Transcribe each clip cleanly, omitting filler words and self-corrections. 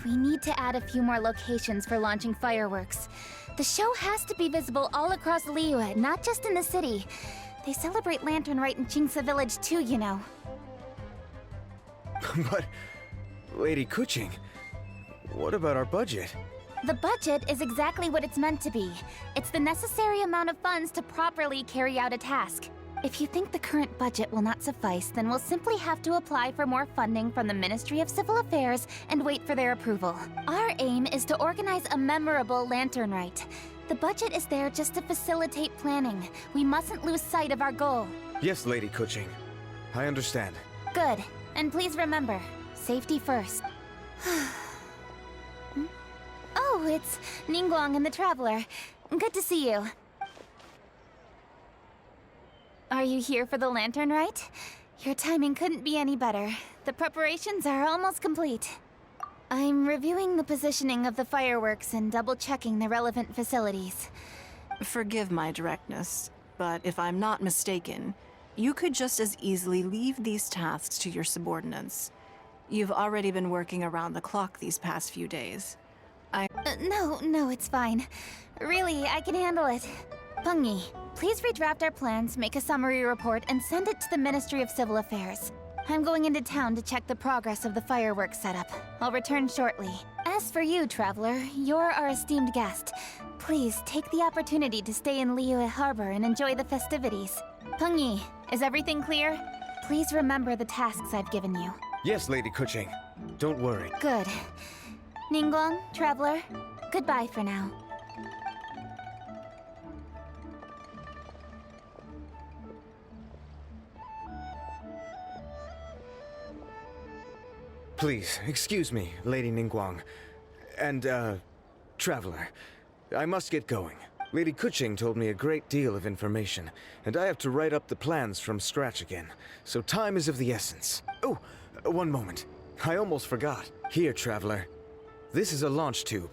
We need to add a few more locations for launching fireworks. The show has to be visible all across Liyue, not just in the city. They celebrate Lantern Rite in Jingsa Village too, you know. But, Lady Kuching, what about our budget? The budget is exactly what it's meant to be. It's the necessary amount of funds to properly carry out a task. If you think the current budget will not suffice, then we'll simply have to apply for more funding from the Ministry of Civil Affairs and wait for their approval. Our aim is to organize a memorable Lantern Rite. The budget is there just to facilitate planning. We mustn't lose sight of our goal. Yes, Lady Kuching. I understand. Good. And please remember, safety first. Oh, it's Ningguang and the Traveler. Good to see you. Are you here for the Lantern Rite? Your timing couldn't be any better. The preparations are almost complete. I'm reviewing the positioning of the fireworks and double-checking the relevant facilities. Forgive my directness, but if I'm not mistaken, you could just as easily leave these tasks to your subordinates. You've already been working around the clock these past few days. No, it's fine. Really, I can handle it. Pengyi, please redraft our plans, make a summary report, and send it to the Ministry of Civil Affairs. I'm going into town to check the progress of the fireworks setup. I'll return shortly. As for you, Traveler, you're our esteemed guest. Please take the opportunity to stay in Liyue Harbor and enjoy the festivities. Pengyi, is everything clear? Please remember the tasks I've given you. Yes, Lady Kuching. Don't worry. Good. Ningguang, Traveler, goodbye for now. Please, excuse me, Lady Ningguang. And, Traveler. I must get going. Lady Kuching told me a great deal of information, and I have to write up the plans from scratch again, so time is of the essence. Oh, one moment. I almost forgot. Here, Traveler. This is a launch tube.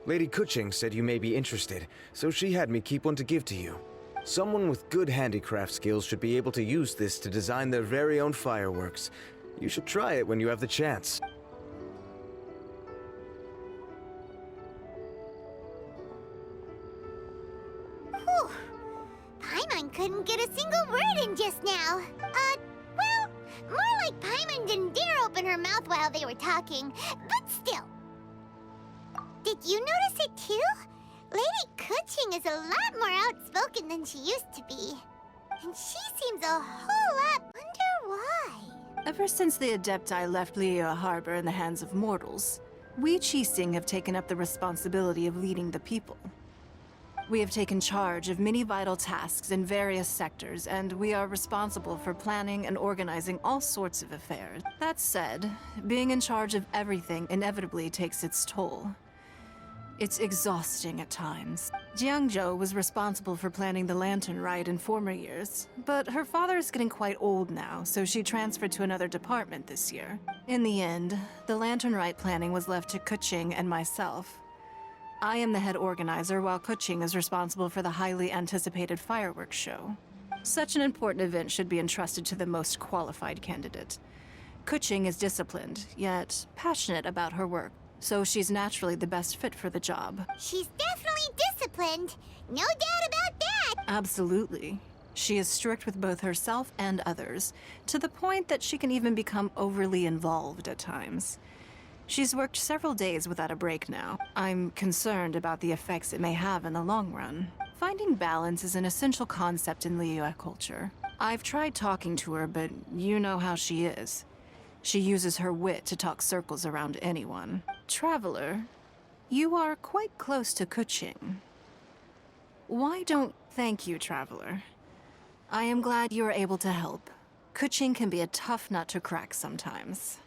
Lady Kuching said you may be interested, so she had me keep one to give to you. Someone with good handicraft skills should be able to use this to design their very own fireworks. You should try it when you have the chance. Whew. Paimon couldn't get a single word in just now. Well, more like Paimon didn't dare open her mouth while they were talking, but still. Did you notice it too? Lady Kuching is a lot more outspoken than she used to be. And she seems a whole lot. Wonder why? Ever since the Adepti left Liyue Harbor in the hands of mortals, we Qixing have taken up the responsibility of leading the people. We have taken charge of many vital tasks in various sectors, and we are responsible for planning and organizing all sorts of affairs. That said, being in charge of everything inevitably takes its toll. It's exhausting at times. Jiangzhou was responsible for planning the Lantern Rite in former years, but her father is getting quite old now, so she transferred to another department this year. In the end, the Lantern Rite planning was left to Kuching and myself. I am the head organizer, while Kuching is responsible for the highly anticipated fireworks show. Such an important event should be entrusted to the most qualified candidate. Kuching is disciplined, yet passionate about her work, so she's naturally the best fit for the job. She's definitely disciplined. No doubt about that. Absolutely. She is strict with both herself and others, to the point that she can even become overly involved at times. She's worked several days without a break now. I'm concerned about the effects it may have in the long run. Finding balance is an essential concept in Liyue culture. I've tried talking to her, but you know how she is. She uses her wit to talk circles around anyone. Traveler, you are quite close to Kuching. Why don't... Thank you, Traveler. I am glad you are able to help. Kuching can be a tough nut to crack sometimes.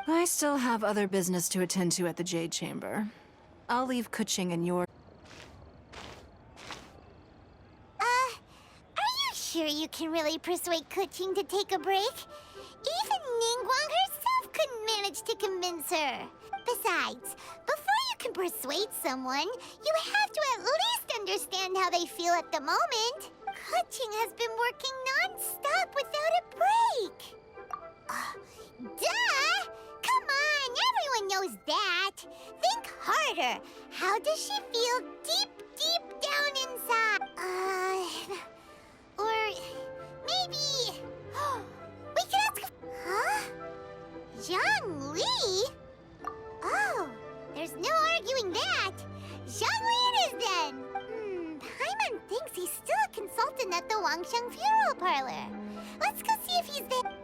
I still have other business to attend to at the Jade Chamber. I'll leave Kuching in your... Are you sure you can really persuade Kuching to take a break? Even Ningguang herself couldn't manage to convince her. Besides, before you can persuade someone, you have to at least understand how they feel at the moment. Kuching has been working non-stop without a break. Duh! Come on, everyone knows that. that. Think harder. How does she feel deep down inside? Or maybe we could ask. Huh? Zhang Li? Oh, there's no arguing that. Zhang Li it is then. Paimon thinks he's still a consultant at the Wangsheng Funeral Parlor. Let's go see if he's there.